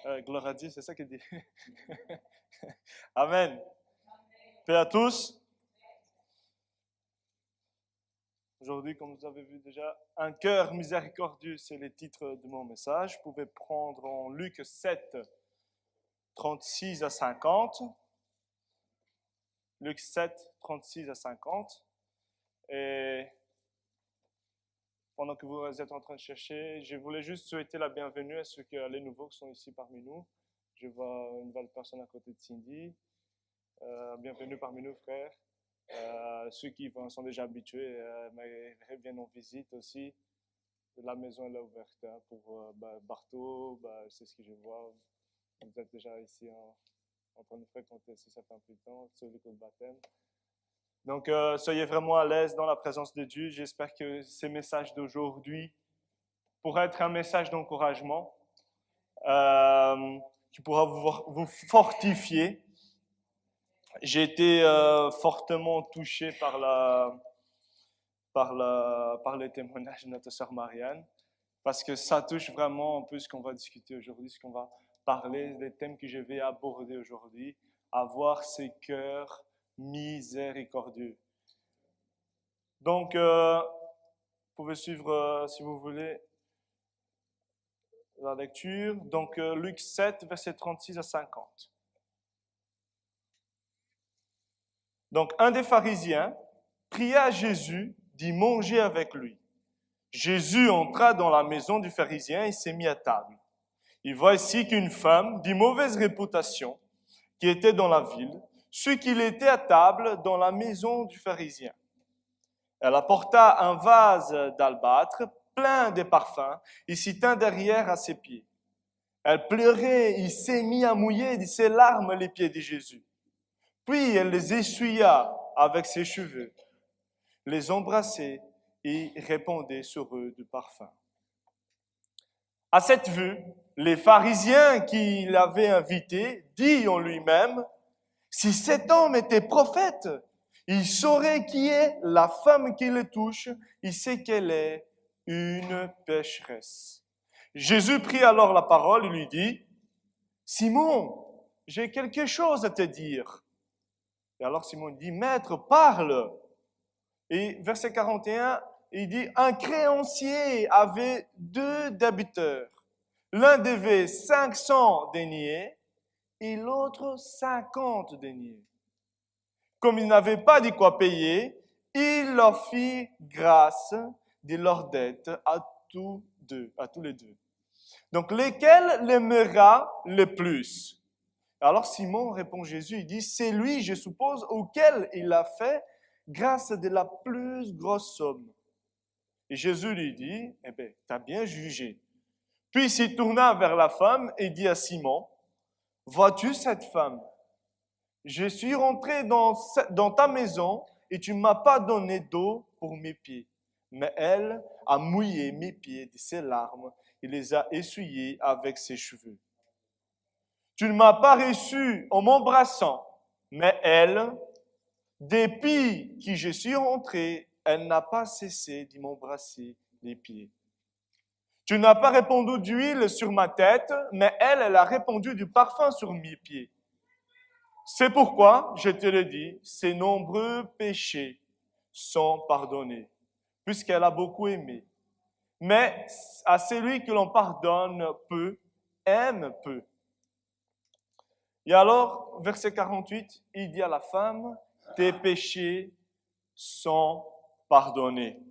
Gloire à Dieu, c'est ça qu'il dit. Amen. Paix à tous. Aujourd'hui, comme vous avez vu déjà, un cœur miséricordieux, c'est le titre de mon message. Vous pouvez prendre en Luc 7, 36 à 50. Luc 7, 36 à 50. Et pendant que vous êtes en train de chercher, je voulais juste souhaiter la bienvenue à ceux les nouveaux qui sont ici parmi nous. Je vois une nouvelle personne à côté de Cindy. Bienvenue parmi nous, frères. Ceux qui sont déjà habitués, mais viennent en visite aussi. La maison elle est ouverte pour Barto, c'est ce que je vois. Vous êtes déjà ici en train de fréquenter si ça fait un peu de temps, sur le baptême. Donc, soyez vraiment à l'aise dans la présence de Dieu. J'espère que ces messages d'aujourd'hui pourraient être un message d'encouragement qui pourra vous fortifier. J'ai été fortement touché par les témoignages de notre sœur Marianne, parce que ça touche vraiment un peu ce qu'on va discuter aujourd'hui, ce qu'on va parler, les thèmes que je vais aborder aujourd'hui, avoir ces cœurs miséricordieux. Donc, vous pouvez suivre, si vous voulez, la lecture. Donc, Luc 7, versets 36 à 50. Donc, un des pharisiens pria à Jésus d'y manger avec lui. Jésus entra dans la maison du pharisien et s'est mis à table. Il voici qu'une femme de mauvaise réputation, qui était dans la ville, sut qu'il était à table dans la maison du pharisien. Elle apporta un vase d'albâtre plein de parfums et s'y tint derrière à ses pieds. Elle pleurait et s'est mis à mouiller de ses larmes les pieds de Jésus. Puis elle les essuya avec ses cheveux, les embrassait et répandait sur eux du parfum. À cette vue, les pharisiens qui l'avaient invité dirent en lui-même, « Si cet homme était prophète, il saurait qui est la femme qui le touche, il sait qu'elle est une pécheresse. » Jésus prit alors la parole et lui dit, « Simon, j'ai quelque chose à te dire. » Et alors Simon dit, « Maître, parle. » Et verset 41, il dit, « Un créancier avait 2 débiteurs. L'un devait 500 deniers et l'autre 50 deniers. Comme il n'avait pas de quoi payer, il leur fit grâce de leur dette à tous les deux. Donc, lequel l'aimera le plus? Alors Simon répond Jésus, il dit, c'est lui, je suppose, auquel il a fait grâce de la plus grosse somme. Et Jésus lui dit, eh bien, tu as bien jugé. Puis il se tourna vers la femme et dit à Simon, vois-tu cette femme? Je suis rentré dans ta maison et tu ne m'as pas donné d'eau pour mes pieds. Mais elle a mouillé mes pieds de ses larmes et les a essuyés avec ses cheveux. Tu ne m'as pas reçu en m'embrassant, mais elle, depuis que je suis rentré, elle n'a pas cessé de m'embrasser les pieds. Tu n'as pas répandu d'huile sur ma tête, mais elle a répandu du parfum sur mes pieds. C'est pourquoi, je te le dis, ses nombreux péchés sont pardonnés, puisqu'elle a beaucoup aimé. Mais à celui que l'on pardonne peu, aime peu. Et alors, verset 48, il dit à la femme, tes péchés sont pardonnés.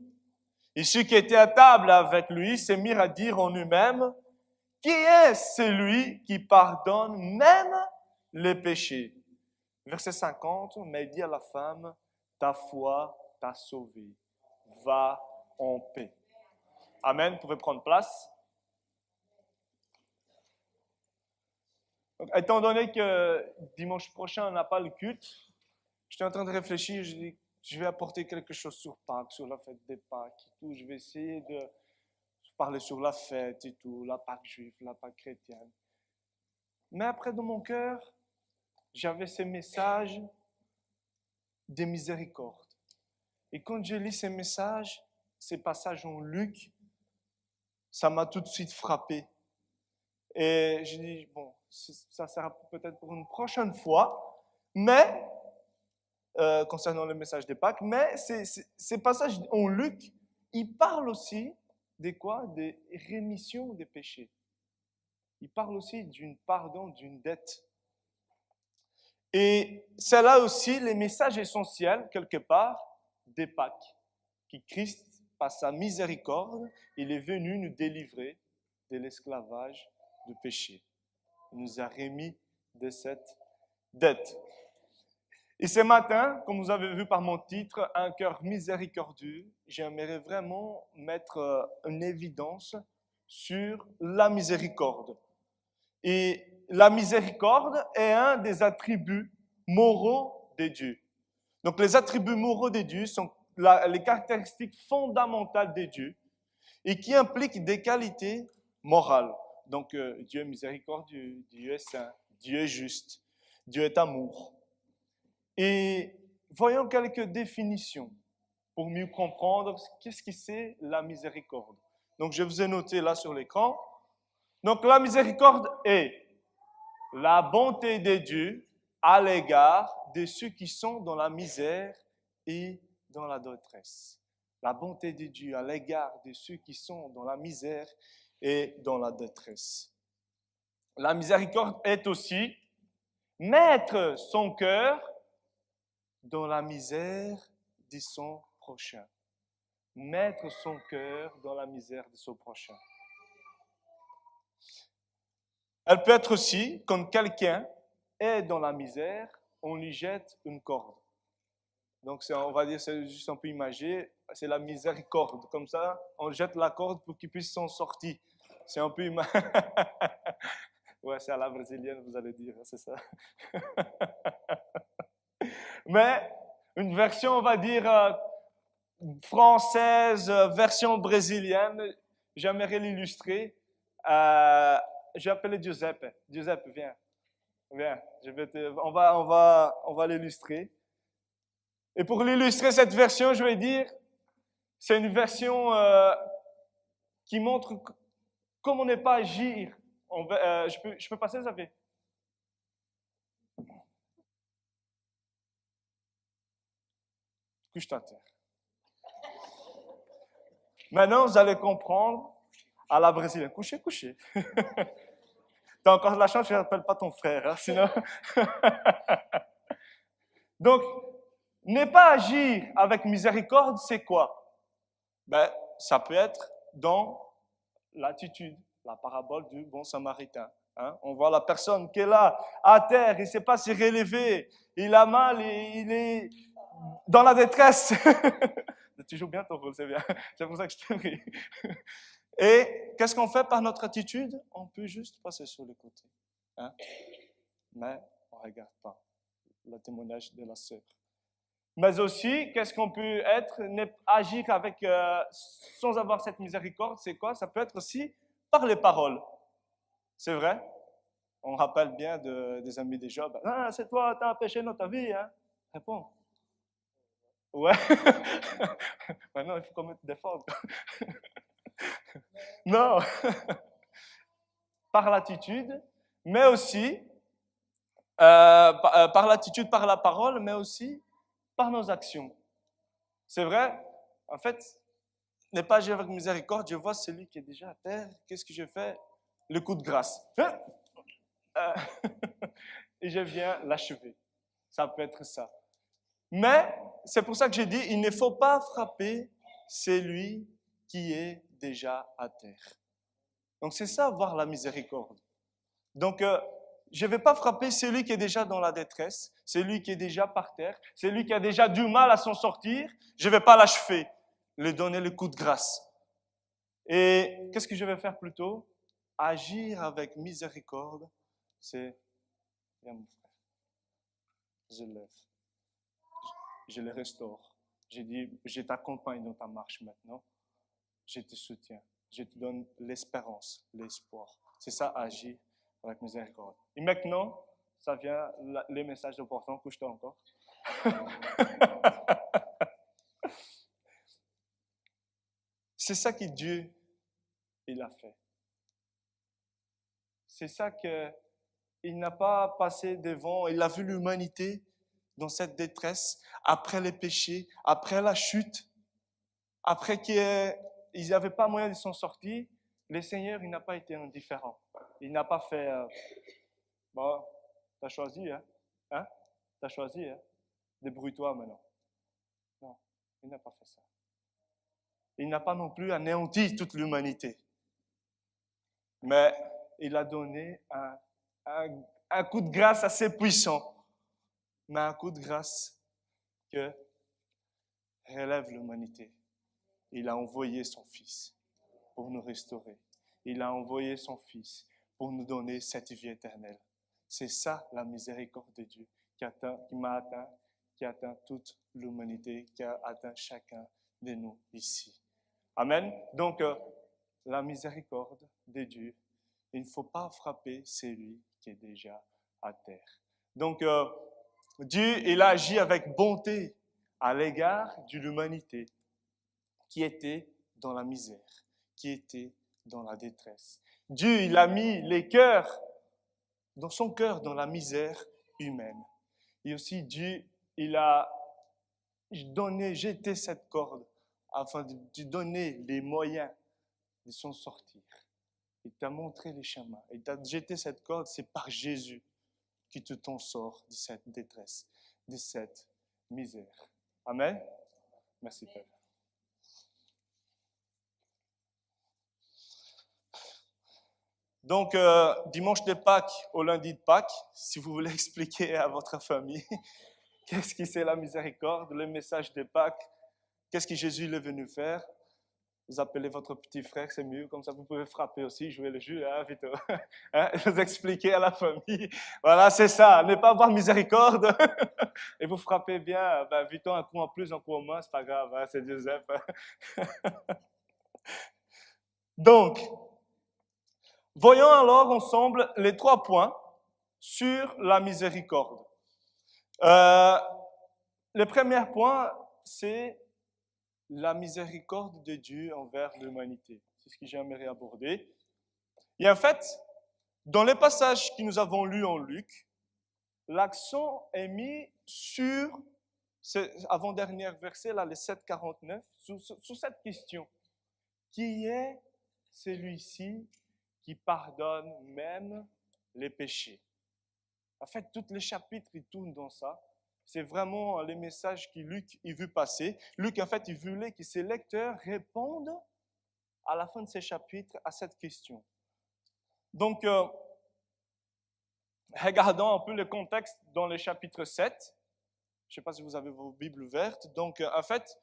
Et ceux qui étaient à table avec lui se mirent à dire en eux-mêmes, qui est celui qui pardonne même les péchés? Verset 50, mais il dit à la femme, ta foi t'a sauvée, va en paix. Amen, vous pouvez prendre place. Donc, étant donné que dimanche prochain, on n'a pas le culte, j'étais en train de réfléchir, je dis, je vais apporter quelque chose sur Pâques, sur la fête des Pâques et tout. Je vais essayer de parler sur la fête et tout, la Pâque juive, la Pâque chrétienne. Mais après, dans mon cœur, j'avais ces messages de miséricorde. Et quand je lis ces messages, ces passages en Luc, ça m'a tout de suite frappé. Et je dis, bon, ça sera peut-être pour une prochaine fois, mais, concernant le message de Pâques, mais ces passages en Luc, ils parlent aussi de quoi? De rémission des péchés. Ils parlent aussi d'un pardon, d'une dette. Et c'est là aussi le message essentiel, quelque part, des Pâques, que Christ, par sa miséricorde, il est venu nous délivrer de l'esclavage du péché. Il nous a remis de cette dette. Et ce matin, comme vous avez vu par mon titre, Un cœur miséricordieux, j'aimerais vraiment mettre une évidence sur la miséricorde. Et la miséricorde est un des attributs moraux de Dieu. Donc les attributs moraux de Dieu sont les caractéristiques fondamentales de Dieu et qui impliquent des qualités morales. Donc Dieu est miséricordieux, Dieu est saint, Dieu est juste, Dieu est amour. Et voyons quelques définitions pour mieux comprendre qu'est-ce que c'est la miséricorde. Donc je vous ai noté là sur l'écran. Donc la miséricorde est la bonté de Dieu à l'égard de ceux qui sont dans la misère et dans la détresse. La bonté de Dieu à l'égard de ceux qui sont dans la misère et dans la détresse. La miséricorde est aussi mettre son cœur dans la misère de son prochain. Mettre son cœur dans la misère de son prochain. Elle peut être aussi, quand quelqu'un est dans la misère, on lui jette une corde. Donc, on va dire, c'est juste un peu imagé, c'est la miséricorde. Comme ça, on jette la corde pour qu'il puisse s'en sortir. C'est un peu imagé. Ouais, c'est à la brésilienne, vous allez dire, c'est ça. Mais une version, on va dire, française, version brésilienne, j'aimerais l'illustrer. Je vais appeler Giuseppe. Giuseppe, viens. Viens. On va l'illustrer. Et pour l'illustrer, cette version, je vais dire, c'est une version qui montre comment ne pas agir. Je peux passer, ça fait? Couche ta terre. Maintenant, vous allez comprendre à la brésilienne. Couchez, couchez. T'as encore de la chance, je n'appelle pas ton frère, hein, sinon. Donc, ne pas agir avec miséricorde, c'est quoi? Ben, ça peut être dans l'attitude, la parabole du bon samaritain. Hein? On voit la personne qui est là, à terre, il ne sait pas se relever, il a mal, il est dans la détresse. Tu joues bien ton rôle, c'est bien. C'est pour ça que je te prie. Et qu'est-ce qu'on fait par notre attitude? On peut juste passer sur le côté. Hein? Mais on ne regarde pas le témoignage de la sœur. Mais aussi, qu'est-ce qu'on peut être? Agir avec, sans avoir cette miséricorde, c'est quoi? Ça peut être aussi par les paroles. C'est vrai? On rappelle bien des amis de Job. Ah, c'est toi, tu as péché dans ta vie. Hein? Réponds. Ouais. Maintenant, il faut qu'on mette des formes. Non. Par l'attitude, mais aussi, par l'attitude, par la parole, mais aussi par nos actions. C'est vrai? En fait, ne pas agir avec miséricorde, je vois celui qui est déjà à terre, qu'est-ce que je fais? Le coup de grâce. Et je viens l'achever. Ça peut être ça. Mais c'est pour ça que j'ai dit, il ne faut pas frapper celui qui est déjà à terre. Donc c'est ça, voir la miséricorde. Donc je ne vais pas frapper celui qui est déjà dans la détresse, celui qui est déjà par terre, celui qui a déjà du mal à s'en sortir, je ne vais pas l'achever, lui donner le coup de grâce. Et qu'est-ce que je vais faire plutôt? Agir avec miséricorde, c'est, viens mon frère, je lève, je le restaure. Je dis, je t'accompagne dans ta marche maintenant, je te soutiens, je te donne l'espérance, l'espoir. C'est ça, agir avec miséricorde. Et maintenant, ça vient les messages importants. Couche-toi encore. C'est ça que Dieu, il a fait. c'est ça que il n'a pas passé devant, il a vu l'humanité dans cette détresse, après les péchés, après la chute, après qu'ils n'avaient pas moyen de s'en sortir, le Seigneur, il n'a pas été indifférent. Il n'a pas fait, bon, t'as choisi, hein? Hein? T'as choisi, hein? Débrouille-toi maintenant. Non, il n'a pas fait ça. Il n'a pas non plus anéanti toute l'humanité. Mais il a donné un coup de grâce assez puissant, mais un coup de grâce que relève l'humanité. Il a envoyé son Fils pour nous restaurer. Il a envoyé son Fils pour nous donner cette vie éternelle. C'est ça la miséricorde de Dieu qui m'a atteint, qui a atteint toute l'humanité, qui a atteint chacun de nous ici. Amen. Donc, la miséricorde de Dieu, il ne faut pas frapper celui qui est déjà à terre. Donc, Dieu, il a agi avec bonté à l'égard de l'humanité qui était dans la misère, qui était dans la détresse. Dieu, il a mis les cœurs, dans son cœur, dans la misère humaine. Et aussi, Dieu, il a jeté cette corde afin de donner les moyens de s'en sortir. Il t'a montré les chemins. Il t'a jeté cette corde, c'est par Jésus que tu t'en sors de cette détresse, de cette misère. Amen. Merci Père. Donc, dimanche de Pâques au lundi de Pâques, si vous voulez expliquer à votre famille qu'est-ce que c'est la miséricorde, le message de Pâques, qu'est-ce que Jésus est venu faire, vous appelez votre petit frère, c'est mieux, comme ça vous pouvez frapper aussi, jouer le jeu, hein, vite, hein, vous expliquer à la famille. Voilà, c'est ça, ne pas avoir miséricorde et vous frappez bien, ben, vite, un coup en plus, un coup en moins, c'est pas grave, hein, c'est Joseph. Donc, voyons alors ensemble les 3 points sur la miséricorde. Le premier point, c'est la miséricorde de Dieu envers l'humanité. C'est ce que j'aimerais aborder. Et en fait, dans les passages que nous avons lus en Luc, l'accent est mis sur, avant-dernier verset, là, le 7,49, sur cette question. Qui est celui-ci qui pardonne même les péchés? En fait, tous les chapitres, ils tournent dans ça. C'est vraiment les messages que Luc il veut passer. Luc, en fait, il voulait que ses lecteurs répondent à la fin de ces chapitres à cette question. Donc, regardons un peu le contexte dans le chapitre 7. Je ne sais pas si vous avez vos Bibles ouvertes. Donc, en fait,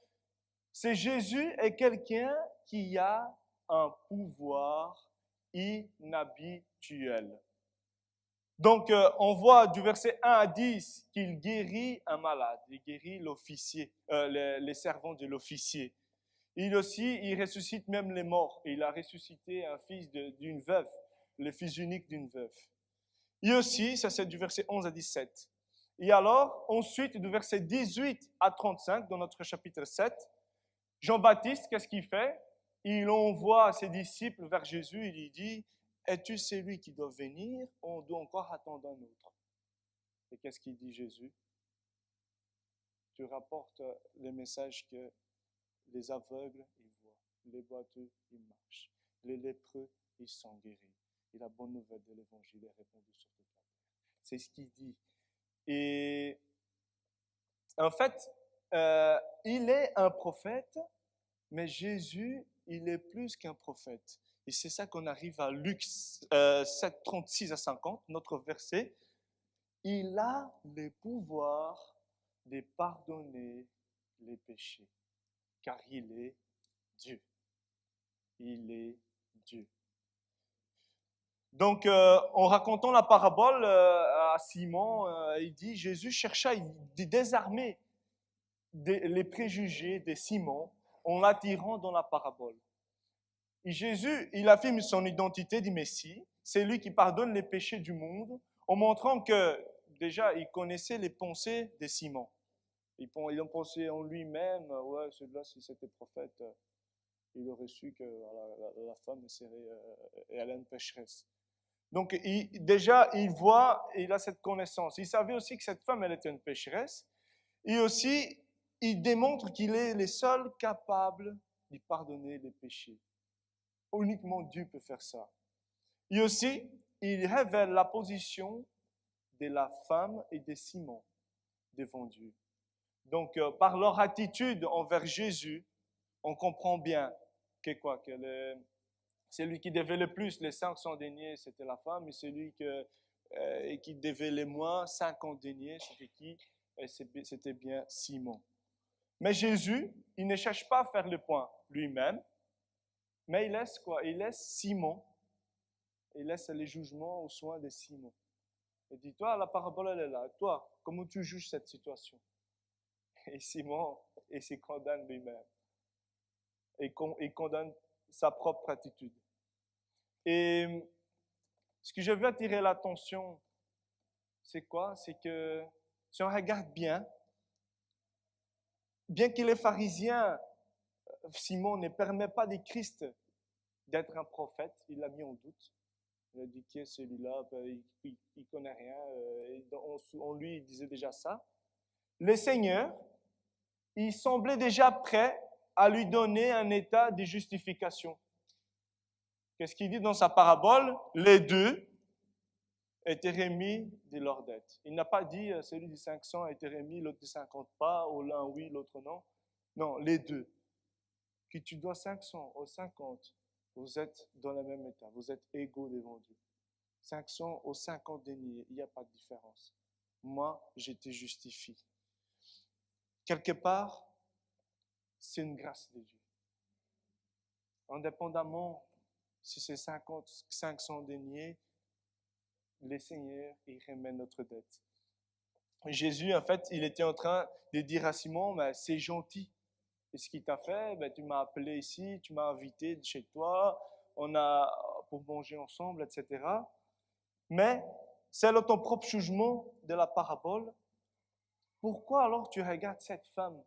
c'est Jésus est quelqu'un qui a un pouvoir inhabituel. Donc, on voit du verset 1 à 10 qu'il guérit un malade, il guérit l'officier, les servants de l'officier. Il aussi, il ressuscite même les morts. Il a ressuscité un fils d'une veuve, le fils unique d'une veuve. Et aussi, ça c'est du verset 11 à 17. Et alors, ensuite, du verset 18 à 35, dans notre chapitre 7, Jean-Baptiste, qu'est-ce qu'il fait? Il envoie ses disciples vers Jésus, il lui dit, es-tu celui qui doit venir? On doit encore attendre un autre. Et qu'est-ce qu'il dit Jésus? Tu rapportes le message que les aveugles, ils voient, les boiteux, ils marchent, les lépreux, ils sont guéris. Et la bonne nouvelle de l'évangile est répandue sur toute la terre. C'est ce qu'il dit. Et en fait, il est un prophète, mais Jésus, il est plus qu'un prophète. Et c'est ça qu'on arrive à Luc 7, 36 à 50, notre verset. Il a le pouvoir de pardonner les péchés, car il est Dieu. Il est Dieu. Donc, en racontant la parabole à Simon, il dit, Jésus chercha de désarmer les préjugés de Simon en l'attirant dans la parabole. Et Jésus, il affirme son identité du Messie, c'est lui qui pardonne les péchés du monde, en montrant que, déjà, il connaissait les pensées de Simon. Ils ont pensé en lui-même, ouais, celui-là, si c'était prophète, il aurait su que la femme serait, elle est une pécheresse. Donc, déjà, il voit, il a cette connaissance. Il savait aussi que cette femme, elle était une pécheresse. Et aussi, il démontre qu'il est le seul capable de pardonner les péchés. Uniquement Dieu peut faire ça. Et aussi, il révèle la position de la femme et de Simon devant Dieu. Donc, par leur attitude envers Jésus, on comprend bien que quoi, que celui qui devait le plus, les 500 deniers, c'était la femme, et celui qui devait le moins, 50 deniers, c'était qui? C'était bien Simon. Mais Jésus, il ne cherche pas à faire le point lui-même, mais il laisse quoi? Il laisse Simon, il laisse les jugements aux soins de Simon. Il dit, toi, la parabole, elle est là. Toi, comment tu juges cette situation? Et Simon, il se condamne lui-même. Il condamne sa propre attitude. Et ce que je veux attirer l'attention, c'est quoi? C'est que si on regarde bien qu'il est pharisien, Simon ne permet pas de Christ d'être un prophète, il l'a mis en doute. Il a dit qui est celui-là, il ne connaît rien, on lui il disait déjà ça. Le Seigneur, il semblait déjà prêt à lui donner un état de justification. Qu'est-ce qu'il dit dans sa parabole? Les deux étaient remis de leur dette. Il n'a pas dit celui de 500 a été remis, l'autre de 50 pas, ou l'un oui, l'autre non. Non, les deux. Que tu dois 500 ou 50, vous êtes dans le même état, vous êtes égaux devant Dieu. 500 ou 50 deniers, il n'y a pas de différence. Moi, je te justifie. Quelque part, c'est une grâce de Dieu. Indépendamment si c'est 50, 500 deniers, le Seigneur, il remet notre dette. Jésus, en fait, il était en train de dire à Simon, mais c'est gentil. Et ce qu'il t'a fait, ben, tu m'as appelé ici, tu m'as invité chez toi, on a pour manger ensemble, etc. Mais, selon ton propre jugement de la parabole, pourquoi alors tu regardes cette femme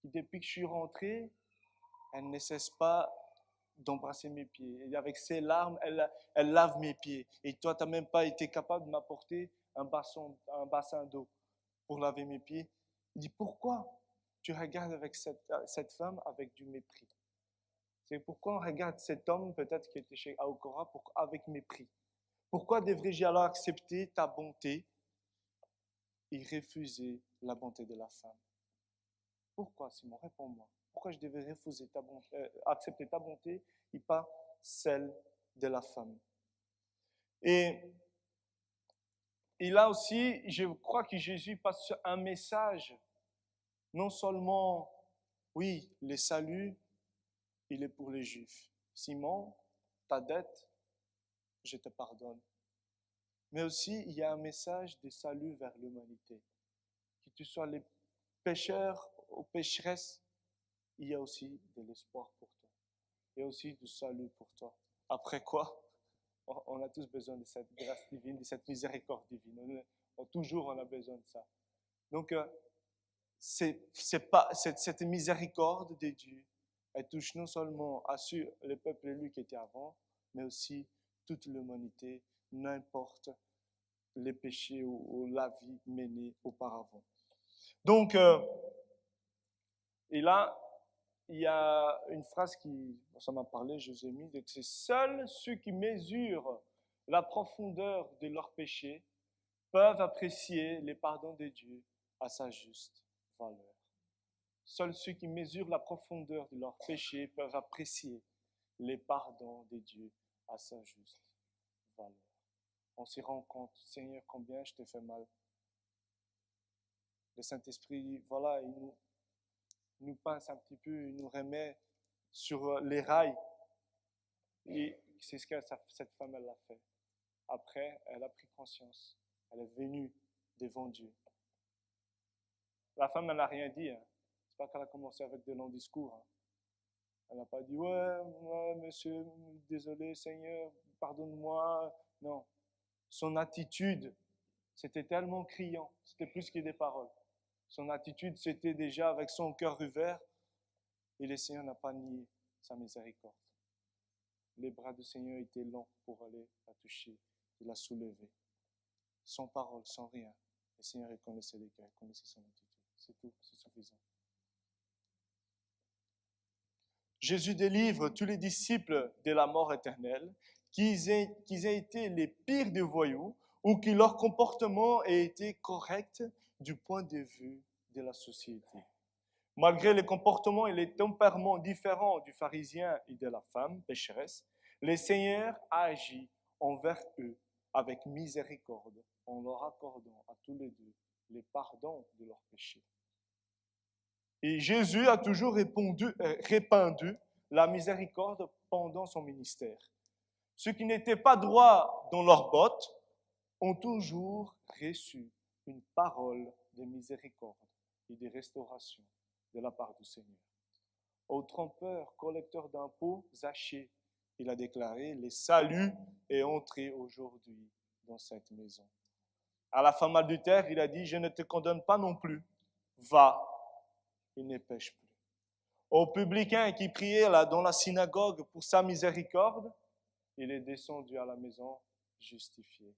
qui, depuis que je suis rentré, elle ne cesse pas d'embrasser mes pieds. Et avec ses larmes, elle lave mes pieds. Et toi, tu n'as même pas été capable de m'apporter un bassin d'eau pour laver mes pieds. Il dit, pourquoi tu regardes avec cette femme avec du mépris? C'est pourquoi on regarde cet homme, peut-être qui était chez Aokora, avec mépris. Pourquoi devrais-je alors accepter ta bonté et refuser la bonté de la femme? Pourquoi, Simon? Réponds-moi. Pourquoi je devais refuser accepter ta bonté et pas celle de la femme? Et là aussi, je crois que Jésus passe un message, non seulement, oui, le salut, il est pour les Juifs. Simon, ta dette, je te pardonne. Mais aussi, il y a un message de salut vers l'humanité. Que tu sois les pécheurs ou pécheresses, il y a aussi de l'espoir pour toi. Il y a aussi du salut pour toi. Après quoi, on a tous besoin de cette grâce divine, de cette miséricorde divine. Toujours, on a besoin de ça. Donc, cette miséricorde de Dieu, elle touche non seulement le peuple élu qui était avant, mais aussi toute l'humanité, n'importe les péchés ou la vie menée auparavant. Donc, et là, il y a une phrase qui, ça m'a parlé, je vous ai mis, c'est seuls ceux qui mesurent la profondeur de leurs péchés peuvent apprécier les pardons de Dieu à sa juste valeur. Seuls ceux qui mesurent la profondeur de leurs péchés peuvent apprécier les pardons de Dieu à sa juste valeur. On s'y rend compte, Seigneur, combien je t'ai fait mal. Le Saint-Esprit, voilà, il nous pince un petit peu, il nous remet sur les rails. Et c'est ce que cette femme, elle a fait. Après, elle a pris conscience. Elle est venue devant Dieu. La femme, elle n'a rien dit. Hein. C'est pas qu'elle a commencé avec de longs discours. Hein. Elle n'a pas dit, ouais, monsieur, désolé, Seigneur, pardonne-moi. Non. Son attitude, c'était tellement criant. C'était plus que des paroles. Son attitude, c'était déjà avec son cœur ouvert. Et le Seigneur n'a pas nié sa miséricorde. les bras du Seigneur étaient longs pour aller la toucher, il la soulever. Sans parole, sans rien. Le Seigneur reconnaissait les cœurs, connaissait son attitude. C'est tout, c'est suffisant. Jésus délivre tous les disciples de la mort éternelle, qu'ils aient été les pires des voyous ou que leur comportement ait été correct du point de vue de la société. Malgré les comportements et les tempéraments différents du pharisien et de la femme pécheresse, le Seigneur a agi envers eux avec miséricorde en leur accordant à tous les deux le pardon de leurs péchés. Et Jésus a toujours répandu la miséricorde pendant son ministère. Ceux qui n'étaient pas droits dans leurs bottes ont toujours reçu une parole de miséricorde et de restauration de la part du Seigneur. Au trompeur, collecteur d'impôts, Zachée, il a déclaré, le salut est entré aujourd'hui dans cette maison. À la femme adultère, il a dit, je ne te condamne pas non plus, va, il ne pêche plus. Au publicain qui priait là dans la synagogue pour sa miséricorde, il est descendu à la maison justifié.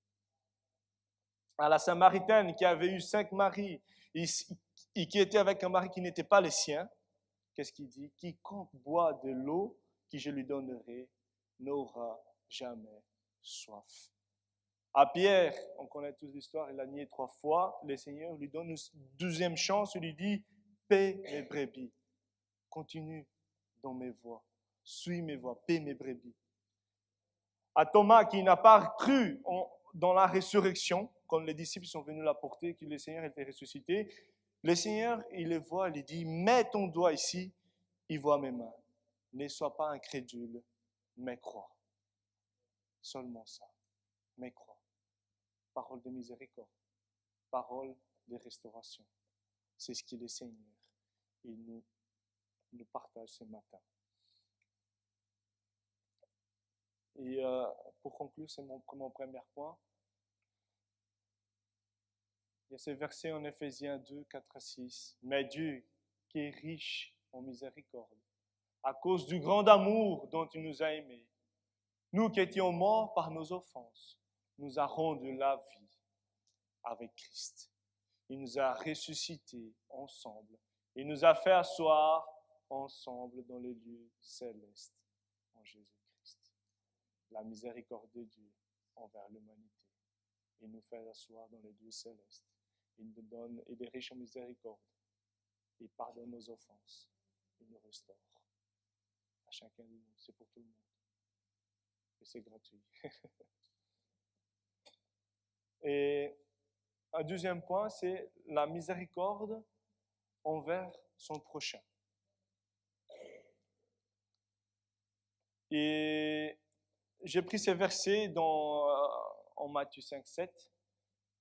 À la Samaritaine qui avait eu 5 maris et qui était avec un mari qui n'était pas le sien, qu'est-ce qu'il dit? Quiconque boit de l'eau que je lui donnerai n'aura jamais soif. À Pierre, on connaît tous l'histoire, il a nié 3 fois. Le Seigneur lui donne une 2e chance, il lui dit, paie mes brebis. Continue dans mes voies. Suis mes voies. Paie mes brebis. À Thomas, qui n'a pas cru dans la résurrection, quand les disciples sont venus l'apporter, que le Seigneur était ressuscité, le Seigneur, il le voit, il dit, mets ton doigt ici, il voit mes mains. Ne sois pas incrédule, mais crois. Seulement ça. Mais crois. Parole de miséricorde. Parole de restauration. C'est ce que le Seigneur, il nous partage ce matin. Et pour conclure, c'est mon premier point. Il y a ce verset en Éphésiens 2, 4 à 6. Mais Dieu, qui est riche en miséricorde, à cause du grand amour dont il nous a aimés, nous qui étions morts par nos offenses, nous a rendu la vie avec Christ. Il nous a ressuscités ensemble. Il nous a fait asseoir ensemble dans les lieux célestes en Jésus-Christ. La miséricorde de Dieu envers l'humanité. Il nous fait asseoir dans les lieux célestes. Il est riche en miséricorde. Il pardonne nos offenses. Il nous restaure. À chacun de nous, c'est pour tout le monde. Et c'est gratuit. Et un 2e point, c'est la miséricorde envers son prochain. Et j'ai pris ces versets en Matthieu 5, 7,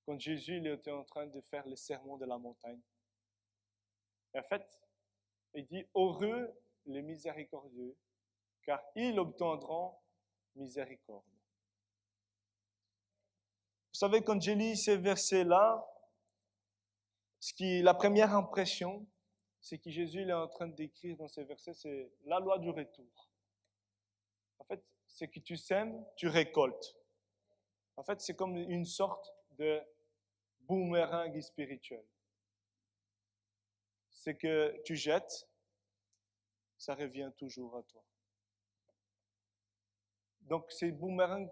quand Jésus il était en train de faire le sermon de la montagne. Et en fait, il dit, heureux les miséricordieux, car ils obtiendront miséricorde. Vous savez, quand j'ai lu ces versets-là, la première impression, c'est que Jésus il est en train de décrire dans ces versets, c'est la loi du retour. En fait, c'est que tu sèmes, tu récoltes. En fait, c'est comme une sorte de boomerang spirituel. C'est que tu jettes, ça revient toujours à toi. Donc, c'est boomerang,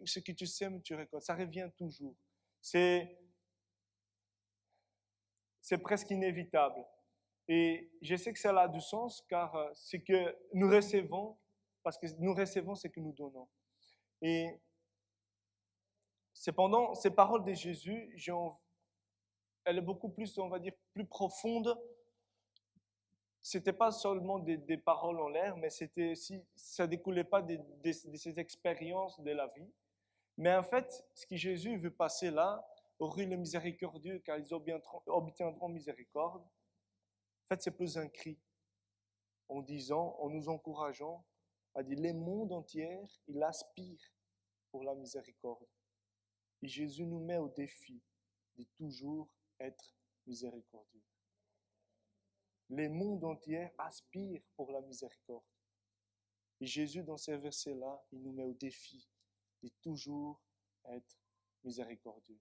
ce que tu sèmes, tu récoltes, ça revient toujours. C'est presque inévitable. Et je sais que ça a du sens, car c'est que nous recevons, parce que nous recevons ce que nous donnons. Et cependant, ces paroles de Jésus, elle est beaucoup plus, on va dire, plus profonde. C'était pas seulement des paroles en l'air, mais c'était aussi, ça découlait pas de ces expériences de la vie. Mais en fait, ce que Jésus veut passer là, heureux les miséricordieux, car ils obtiendront miséricorde. En fait, c'est plus un cri, en disant, en nous encourageant à dire, le monde entier, il aspire pour la miséricorde. Et Jésus nous met au défi de toujours être miséricordieux. Le monde entier aspire pour la miséricorde. Et Jésus, dans ces versets-là, il nous met au défi de toujours être miséricordieux.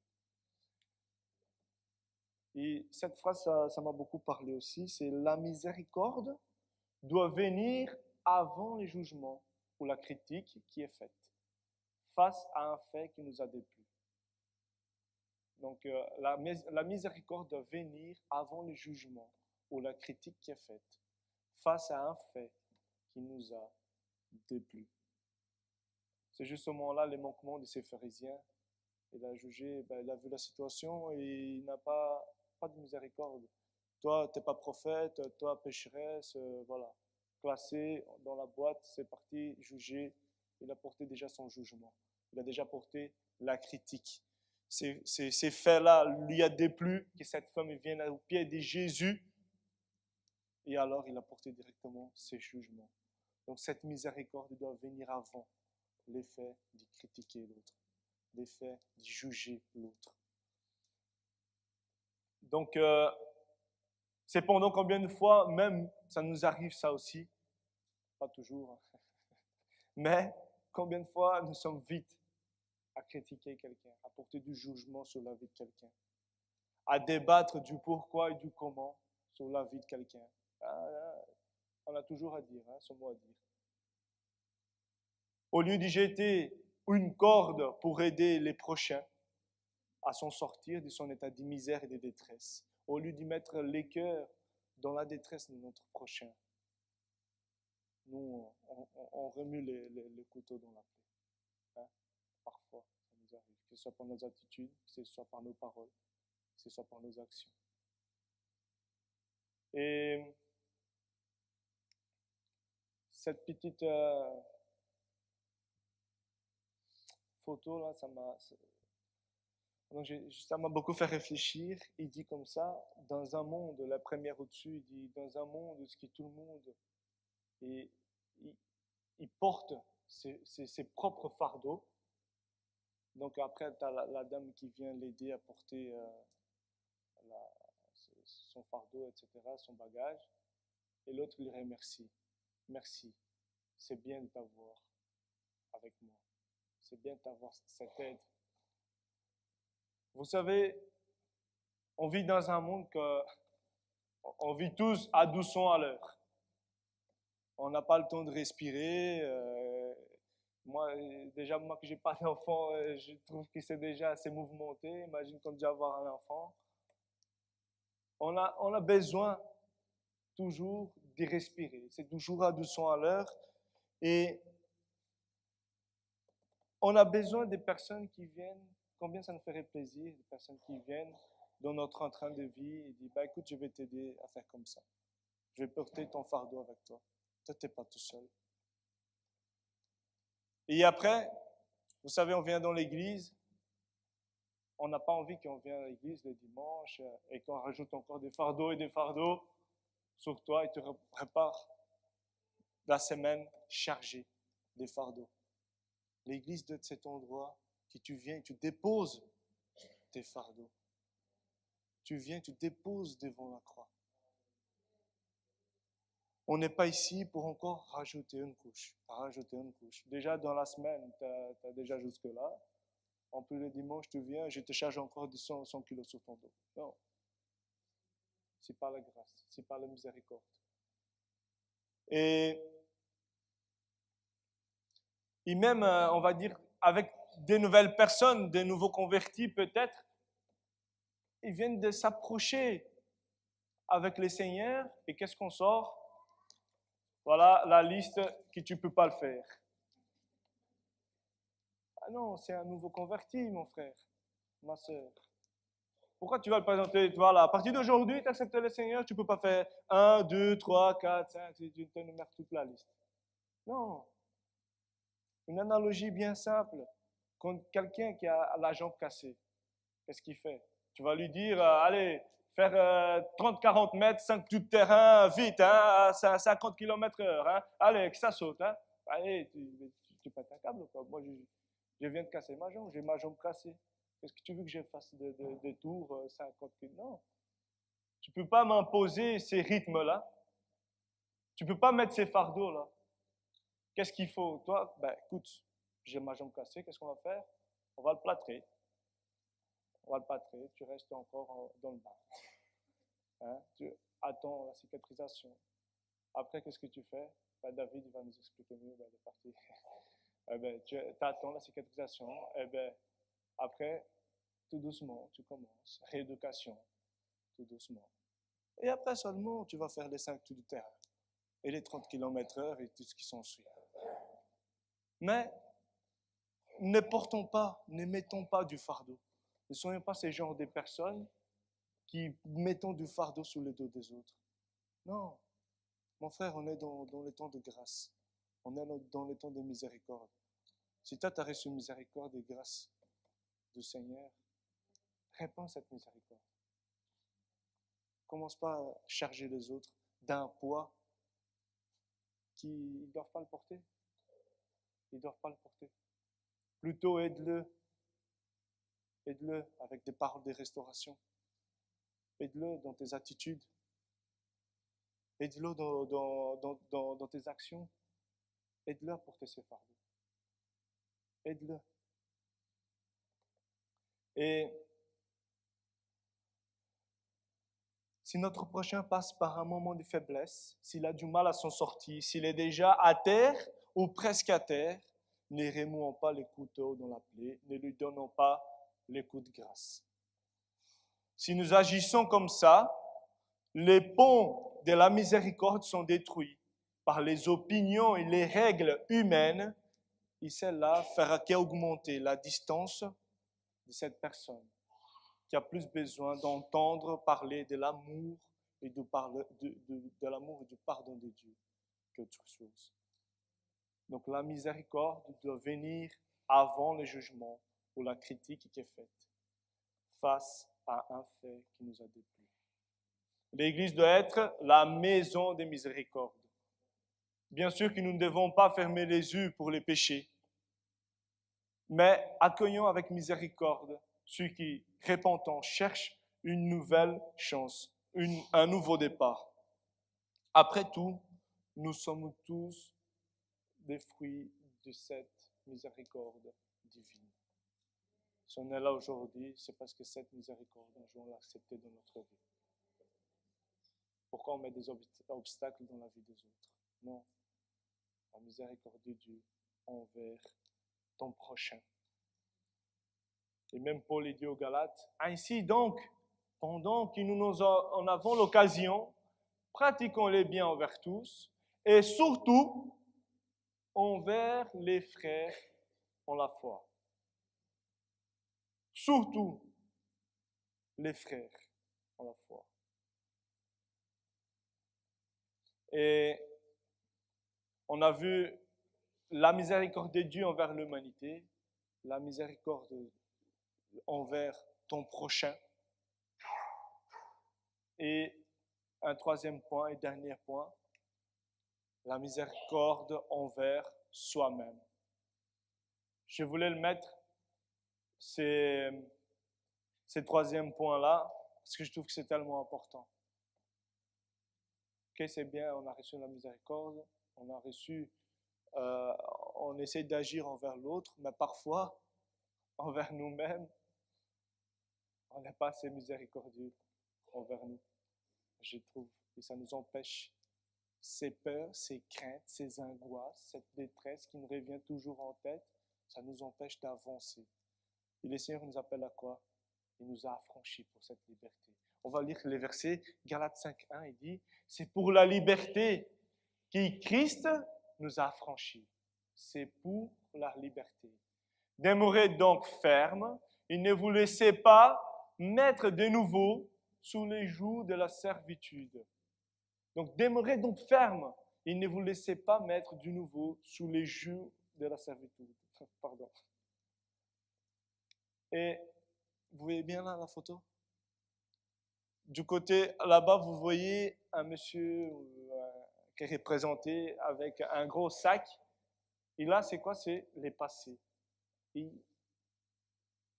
Et cette phrase, ça m'a beaucoup parlé aussi, c'est la miséricorde doit venir avant les jugements ou la critique qui est faite, face à un fait qui nous a déplu. Donc la miséricorde doit venir avant le jugement ou la critique qui est faite, face à un fait qui nous a déplu. C'est justement là les manquements de ces pharisiens. Il a jugé, il a vu la situation et il n'a pas de miséricorde. Toi, tu n'es pas prophète, toi, pécheresse, voilà. Classé dans la boîte, c'est parti, jugé. Il a porté déjà son jugement. Il a déjà porté la critique. Ces faits-là lui a déplu, que cette femme vienne au pied de Jésus. Et alors, il a porté directement ses jugements. Donc, cette miséricorde doit venir avant l'effet de critiquer l'autre, l'effet de juger l'autre. Donc, c'est pendant combien de fois, même, ça nous arrive ça aussi, pas toujours, hein. Mais combien de fois nous sommes vite à critiquer quelqu'un, à porter du jugement sur la vie de quelqu'un, à débattre du pourquoi et du comment sur la vie de quelqu'un. On a toujours à dire, ce mot à dire. Au lieu d'y jeter une corde pour aider les prochains à s'en sortir de son état de misère et de détresse, au lieu d'y mettre les cœurs dans la détresse de notre prochain, nous, on remue les couteaux dans la plaie. Parfois, ça nous arrive, que ce soit par nos attitudes, que ce soit par nos paroles, que ce soit par nos actions. Et cette petite photo là, ça m'a beaucoup fait réfléchir. Il dit comme ça, dans un monde, la première au-dessus, il dit, dans un monde où tout le monde il porte ses propres fardeaux. Donc après, tu as la dame qui vient l'aider à porter son fardeau, etc., son bagage. Et l'autre lui remercie. Merci, c'est bien de t'avoir avec moi. C'est bien de t'avoir cette aide. Vous savez, on vit dans un monde on vit tous à 200 à l'heure. On n'a pas le temps de respirer. Moi que j'ai pas d'enfant, je trouve que c'est déjà assez mouvementé. Imagine comme déjà avoir un enfant. On a besoin toujours de respirer. C'est toujours à 200 à l'heure. Et on a besoin des personnes qui viennent, combien ça nous ferait plaisir, des personnes qui viennent dans notre train de vie et disent, écoute, je vais t'aider à faire comme ça. Je vais porter ton fardeau avec toi. Toi, tu n'es pas tout seul. Et après, vous savez, on vient dans l'église. On n'a pas envie qu'on vienne à l'église le dimanche et qu'on rajoute encore des fardeaux sur toi et te prépare la semaine chargée des fardeaux. L'église doit être cet endroit que tu viens et tu déposes tes fardeaux. Tu viens, tu déposes devant la croix. On n'est pas ici pour encore rajouter une couche. Déjà dans la semaine, tu as déjà jusque-là. En plus, le dimanche, tu viens, je te charge encore de 100 kilos sur ton dos. Non. C'est pas la grâce, c'est pas la miséricorde. Et même, on va dire, avec des nouvelles personnes, des nouveaux convertis peut-être, ils viennent de s'approcher avec les seigneurs. Et qu'est-ce qu'on sort? Voilà la liste que tu ne peux pas le faire. Ah non, c'est un nouveau converti, mon frère, ma soeur. Pourquoi tu vas le présenter? Voilà, à partir d'aujourd'hui, tu acceptes le Seigneur, tu ne peux pas faire 1, 2, 3, 4, 5, tu te numéres toute la liste. Non. Une analogie bien simple. Quand quelqu'un qui a la jambe cassée, qu'est-ce qu'il fait? Tu vas lui dire, allez, faire 30-40 mètres, 5 tours de terrain, vite, à 50 km/h. Hein? Allez, que ça saute. Hein? Allez, tu pètes un câble. Quoi. Moi, je viens de casser ma jambe, j'ai ma jambe cassée. Qu'est-ce que tu veux que je fasse des tours 50 km? Non. Tu ne peux pas m'imposer ces rythmes-là. Tu ne peux pas mettre ces fardeaux-là. Qu'est-ce qu'il faut? Toi, ben écoute, j'ai ma jambe cassée, qu'est-ce qu'on va faire? On va le plâtrer. On va le plâtrer, tu restes encore dans le bas. Hein? Tu attends la cicatrisation. Après, qu'est-ce que tu fais? Ben, David va nous expliquer mieux, ben, il est parti. Eh ben, tu attends la cicatrisation. Eh ben, après, tout doucement, tu commences. Rééducation, tout doucement. Et après seulement, tu vas faire les 5 tours du terrain. Et les 30 km/h et tout ce qui s'ensuit. Mais ne portons pas, ne mettons pas du fardeau. Ne soyons pas ces genres de personnes qui mettons du fardeau sur le dos des autres. Non, mon frère, on est dans les temps de grâce. On est dans les temps de miséricorde. Si toi, tu as reçu miséricorde et grâce du Seigneur, répands cette miséricorde. Commence pas à charger les autres d'un poids qu'ils ne doivent pas le porter. Ils ne doivent pas le porter. Plutôt aide-le. Aide-le avec des paroles de restauration. Aide-le dans tes attitudes. Aide-le dans tes actions. Aide-le à porter ses fardeaux. Aide-le. Et si notre prochain passe par un moment de faiblesse, s'il a du mal à s'en sortir, s'il est déjà à terre ou presque à terre, ne remuons pas les couteaux dans la plaie, ne lui donnons pas les coups de grâce. Si nous agissons comme ça, les ponts de la miséricorde sont détruits par les opinions et les règles humaines, et cela fera qu'augmenter la distance de cette personne qui a plus besoin d'entendre parler de l'amour et de l'amour et du pardon de Dieu qu'autre chose. Donc la miséricorde doit venir avant le jugement ou la critique qui est faite face à un fait qui nous a déplu. L'Église doit être la maison des miséricordes. Bien sûr que nous ne devons pas fermer les yeux pour les péchés, mais accueillons avec miséricorde ceux qui, repentant, cherchent une nouvelle chance, un nouveau départ. Après tout, nous sommes tous des fruits de cette miséricorde divine. Si on est là aujourd'hui, c'est parce que cette miséricorde, un jour, on l'a acceptée dans notre vie. Pourquoi on met des obstacles dans la vie des autres? Non. La miséricorde de Dieu envers ton prochain. Et même Paul est dit aux Galates, ainsi donc, pendant que nous en avons l'occasion, pratiquons les biens envers tous, et surtout envers les frères en la foi. Surtout les frères en la foi. Et on a vu la miséricorde de Dieu envers l'humanité, la miséricorde envers ton prochain. Et un troisième point et dernier point, la miséricorde envers soi-même. Je voulais le mettre, ces troisième point-là, parce que je trouve que c'est tellement important. Ok, c'est bien, on a reçu la miséricorde, on a reçu, on essaie d'agir envers l'autre, mais parfois, envers nous-mêmes, on n'est pas assez miséricordieux envers nous, je trouve, et ça nous empêche. Ces peurs, ces craintes, ces angoisses, cette détresse qui nous revient toujours en tête, ça nous empêche d'avancer. Et le Seigneur nous appelle à quoi? Il nous a affranchis pour cette liberté. On va lire les versets, Galates 5.1, il dit, c'est pour la liberté que Christ nous a affranchis. C'est pour la liberté. Demeurez donc ferme et ne vous laissez pas mettre de nouveau sous les jougs de la servitude. Donc, demeurez donc ferme et ne vous laissez pas mettre de nouveau sous les jougs de la servitude. Pardon. Et vous voyez bien là la photo? Du côté là-bas, vous voyez un monsieur qui est représenté avec un gros sac. Et là, c'est quoi? C'est les passés. Il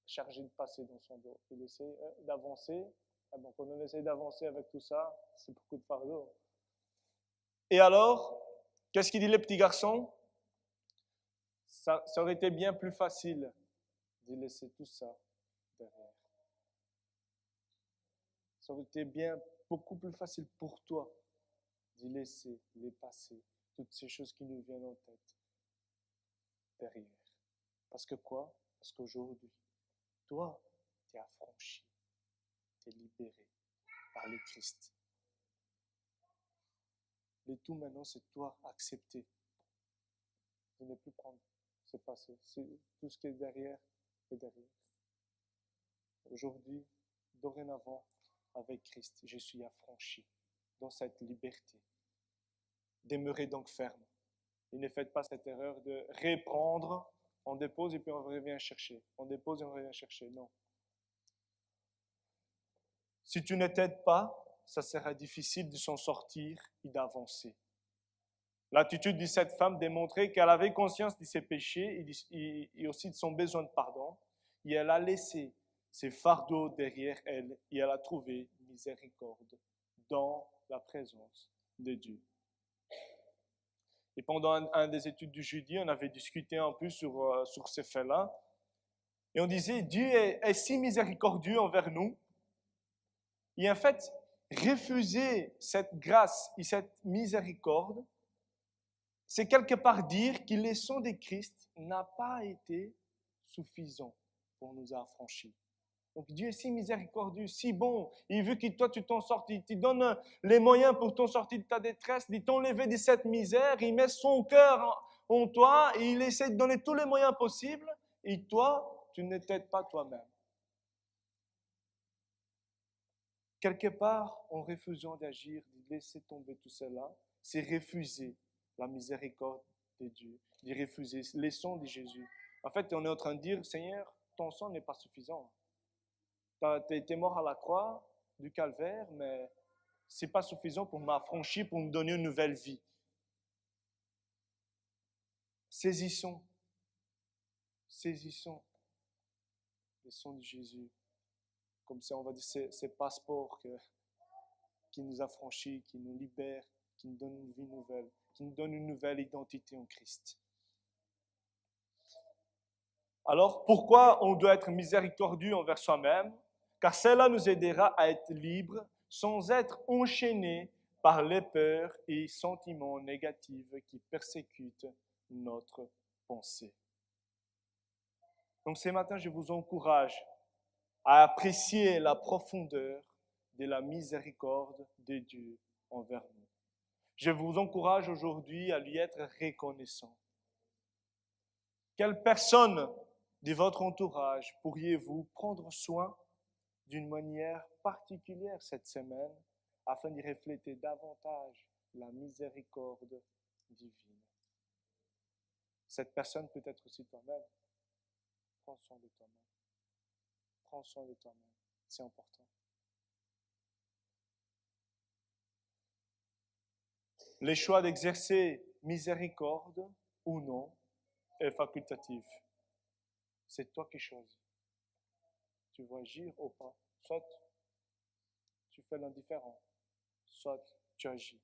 chargé de passer dans son dos. Il essaie d'avancer. Donc, quand on essaie d'avancer avec tout ça, c'est beaucoup de fardeau. Et alors, qu'est-ce qu'il dit les petits garçons? Ça aurait été bien plus facile de laisser tout ça derrière. Ça aurait été beaucoup plus facile pour toi d'y laisser les passés, toutes ces choses qui nous viennent en tête derrière. Parce que quoi? Parce qu'aujourd'hui, toi, tu es affranchi, tu es libéré par le Christ. Le tout maintenant, c'est toi accepter. De ne plus prendre, c'est passé. Tout ce qui est derrière, est derrière. Aujourd'hui, dorénavant, avec Christ, je suis affranchi dans cette liberté. Demeurez donc ferme. Et ne faites pas cette erreur de reprendre, on dépose et puis on revient chercher. On dépose et on revient chercher. Non. Si tu ne t'aides pas, ça sera difficile de s'en sortir et d'avancer. L'attitude de cette femme démontrait qu'elle avait conscience de ses péchés et aussi de son besoin de pardon. Et elle a laissé ses fardeaux derrière elle et elle a trouvé miséricorde dans la présence de Dieu. Et pendant un des études du jeudi, on avait discuté un peu sur ces faits-là. Et on disait, Dieu est si miséricordieux envers nous. Et en fait, refuser cette grâce et cette miséricorde, c'est quelque part dire que le sang de Christ n'a pas été suffisant pour nous affranchir. Donc Dieu est si miséricordieux, si bon. Il veut que toi tu t'en sortes, il te donne les moyens pour t'en sortir de ta détresse, de t'enlever de cette misère. Il met son cœur en toi et il essaie de donner tous les moyens possibles. Et toi, tu ne t'aides pas toi-même. Quelque part, en refusant d'agir, de laisser tomber tout cela, c'est refuser la miséricorde de Dieu, de refuser les sons de Jésus. En fait, on est en train de dire, Seigneur, ton sang n'est pas suffisant. Tu es mort à la croix du calvaire, mais ce n'est pas suffisant pour m'affranchir, pour me donner une nouvelle vie. Saisissons le sang de Jésus. Comme ça, on va dire, c'est passeport qui nous affranchit, qui nous libère, qui nous donne une vie nouvelle, qui nous donne une nouvelle identité en Christ. Alors, pourquoi on doit être miséricordieux envers soi-même? Car cela nous aidera à être libres sans être enchaînés par les peurs et sentiments négatifs qui persécutent notre pensée. Donc ce matin, je vous encourage à apprécier la profondeur de la miséricorde de Dieu envers nous. Je vous encourage aujourd'hui à lui être reconnaissant. Quelle personne de votre entourage pourriez-vous prendre soin d'une manière particulière cette semaine afin d'y refléter davantage la miséricorde divine? Cette personne peut être aussi toi-même. Prends soin de toi-même. Prends soin de toi-même. C'est important. Le choix d'exercer miséricorde ou non est facultatif. C'est toi qui choisis. Tu vas agir ou pas. Soit tu fais l'indifférent, soit tu agis.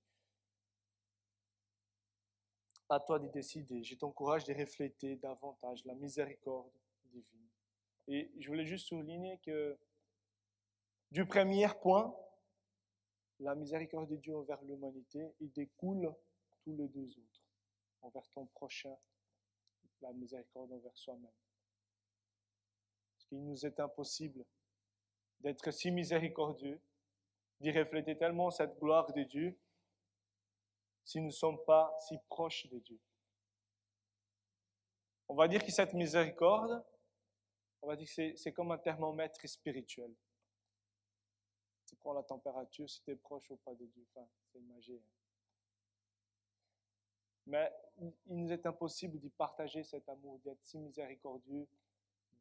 À toi de décider. Je t'encourage de refléter davantage la miséricorde divine. Et je voulais juste souligner que du premier point, la miséricorde de Dieu envers l'humanité, il découle tous les deux autres. Envers ton prochain, la miséricorde envers soi-même. Parce qu'il nous est impossible d'être si miséricordieux, d'y refléter tellement cette gloire de Dieu, si nous ne sommes pas si proches de Dieu. On va dire que cette miséricorde, on va dire que c'est comme un thermomètre spirituel. Tu prends la température, si tu es proche ou pas de Dieu. Enfin, c'est imagé. Mais il nous est impossible d'y partager cet amour, d'être si miséricordieux,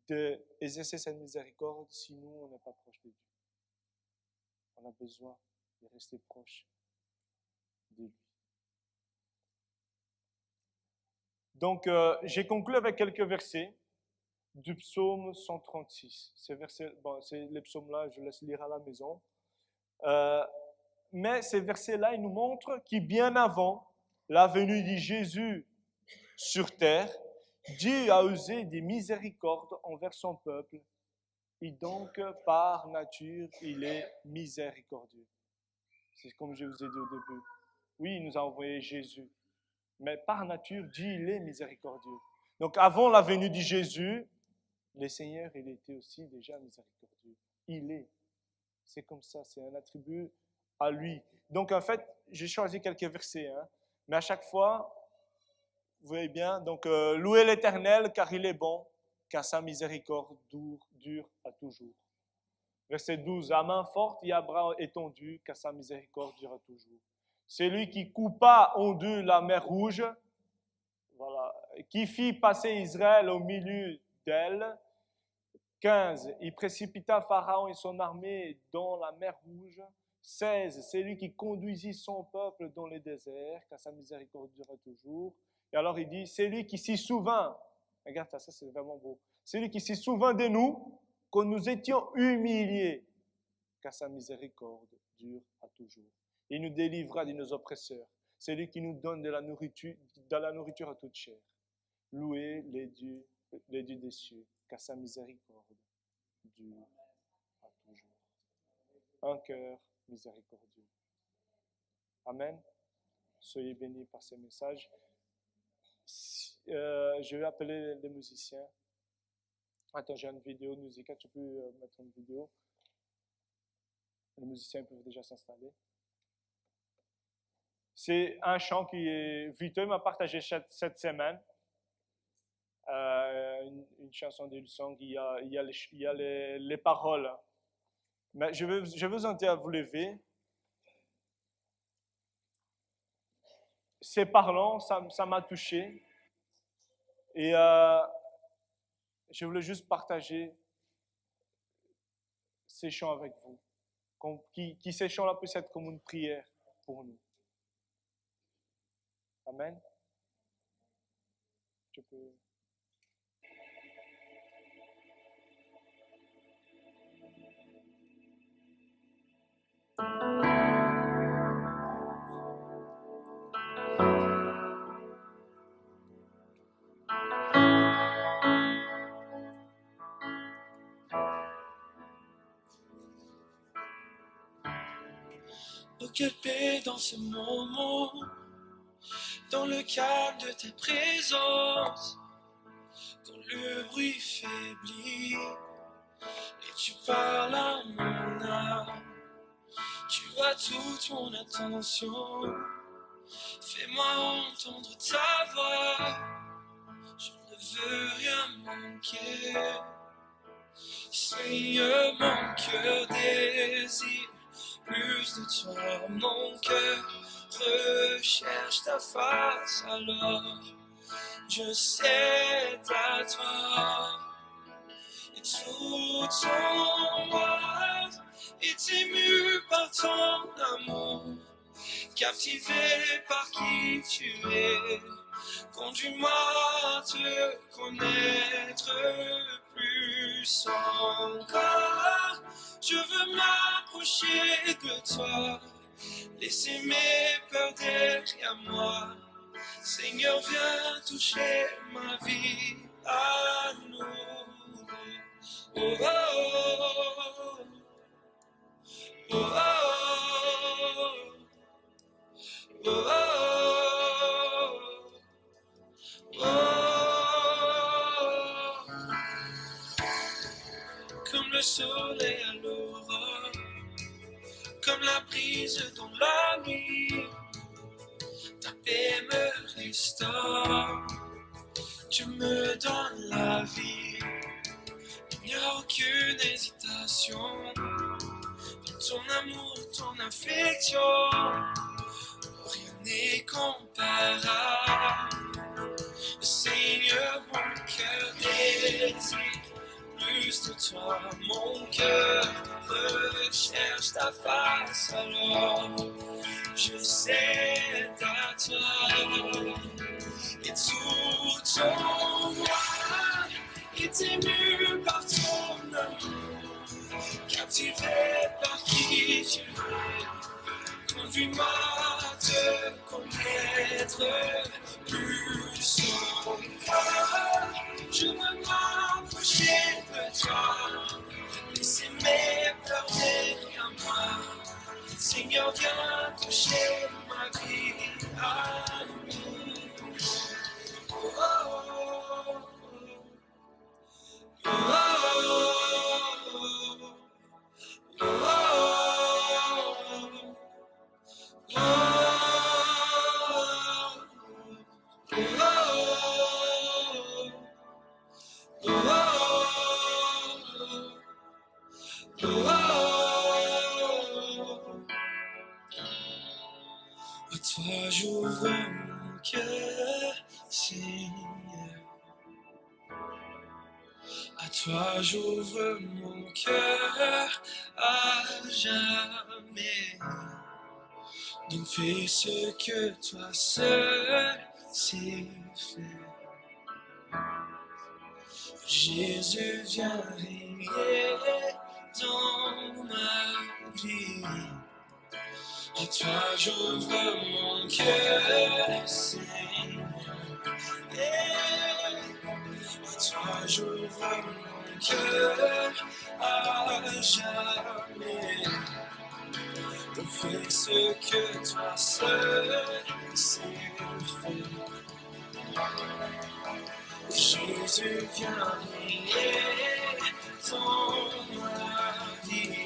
d'exercer cette miséricorde si nous, on n'est pas proche de Dieu. On a besoin de rester proche de lui. Donc, j'ai conclu avec quelques versets du psaume 136. Ces versets, les psaumes-là, je laisse lire à la maison. Mais ces versets-là, ils nous montrent que bien avant la venue de Jésus sur terre, Dieu a usé des miséricordes envers son peuple et donc par nature, il est miséricordieux. C'est comme je vous ai dit au début. Oui, il nous a envoyé Jésus, mais par nature, Dieu, il est miséricordieux. Donc avant la venue de Jésus, le Seigneur, il était aussi déjà miséricordieux. Il est. C'est comme ça, c'est un attribut à lui. Donc en fait, j'ai choisi quelques versets, mais à chaque fois, vous voyez bien, donc louez l'Éternel car il est bon, car sa miséricorde dure à toujours. Verset 12, à main forte et à bras étendus, car sa miséricorde dure à toujours. C'est lui qui coupa en deux la mer Rouge, voilà, qui fit passer Israël au milieu d'elle. 15, il précipita Pharaon et son armée dans la mer Rouge. 16, c'est lui qui conduisit son peuple dans le désert, car sa miséricorde dure toujours. Et alors il dit, c'est lui qui s'y souvint, regarde ça, c'est vraiment beau, c'est lui qui s'y souvint de nous, quand nous étions humiliés, car sa miséricorde dure à toujours. Il nous délivra de nos oppresseurs. C'est lui qui nous donne de la nourriture à toute chair. Louez les dieux des cieux, car sa miséricorde dure à toujours. Un cœur miséricordieux. Amen. Soyez bénis par ces messages. Je vais appeler les musiciens. Attends, j'ai une vidéo, Musica, tu peux mettre une vidéo. Les musiciens peuvent déjà s'installer. C'est un chant qui est Vito m'a partagé cette semaine. Une chanson de Hillsong, il y a les paroles. Mais je vais vous inviter à vous lever. C'est parlant, ça m'a touché. Et je voulais juste partager ces chants avec vous. Qui ces chants-là puissent être comme une prière pour nous. Amen. Je peux... Oh, quelle paix dans ce moment, dans le calme de ta présence, quand le bruit faiblit et tu parles à mon âme. Tu as toute mon attention, fais-moi entendre ta voix, je ne veux rien manquer. Seigneur, mon cœur désire plus de toi, mon cœur recherche ta face, alors je sais à toi. Et tout ton roi est ému par ton amour, captivé par qui tu es. Conduis-moi à te connaître plus encore. Je veux m'approcher de toi, laisser mes peurs derrière moi. Seigneur, viens toucher ma vie à nouveau. Oh, oh, oh, oh, oh, oh, oh, oh, oh. Comme le soleil à l'aurore, comme la brise dans la nuit, ta paix me restaure, tu me donnes la vie. Il n'y a aucune hésitation dans ton amour, ton affection, rien n'est comparable. Seigneur, mon cœur désire plus de toi, mon cœur recherche ta face, alors je sais à toi. Et tout ton roi est ému par ton amour, captivé par qui tu es. Conduis-moi à te connaître plus encore. Seigneur, viens toucher ma vie. Alléluia. Oh, oh, oh, oh, oh, oh, à toi j'ouvre mon cœur, Seigneur. À toi j'ouvre mon cœur à jamais. Donc fais ce que toi seul sais faire. Jésus, viens régner dans ma vie. À toi j'ouvre mon cœur, Seigneur. À toi j'ouvre mon cœur à jamais. Donc fais ce que toi seul sais faire. Jésus, viens régner dans ma vie.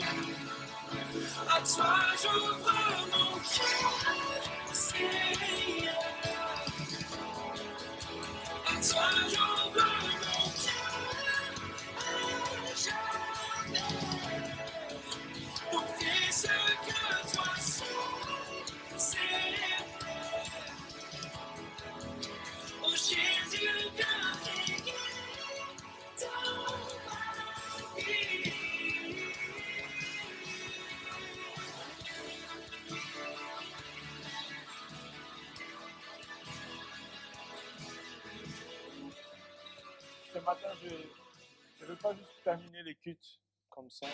À toi j'ouvre mon cœur, Seigneur. À toi j'ouvre mon cœur à jamais. Donc fais ce que toi seul sais faire. Oh Jésus, viens régner dans ma vie. Ce matin, je ne veux pas juste terminer les cultes comme ça.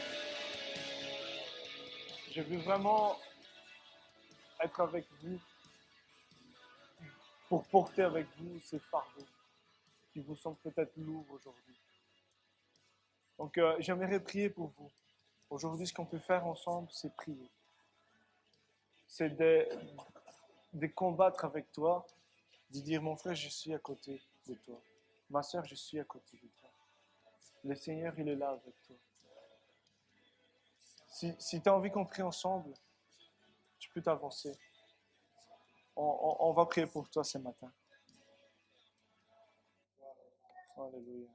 Je veux vraiment être avec vous pour porter avec vous ces fardeaux qui vous sont peut-être lourds aujourd'hui. Donc, j'aimerais prier pour vous. Aujourd'hui, ce qu'on peut faire ensemble, c'est prier. C'est de combattre avec toi, de dire, mon frère, je suis à côté de toi. Ma soeur, je suis à côté de toi. Le Seigneur, il est là avec toi. Si tu as envie qu'on prie ensemble, tu peux t'avancer. On va prier pour toi ce matin. Alléluia.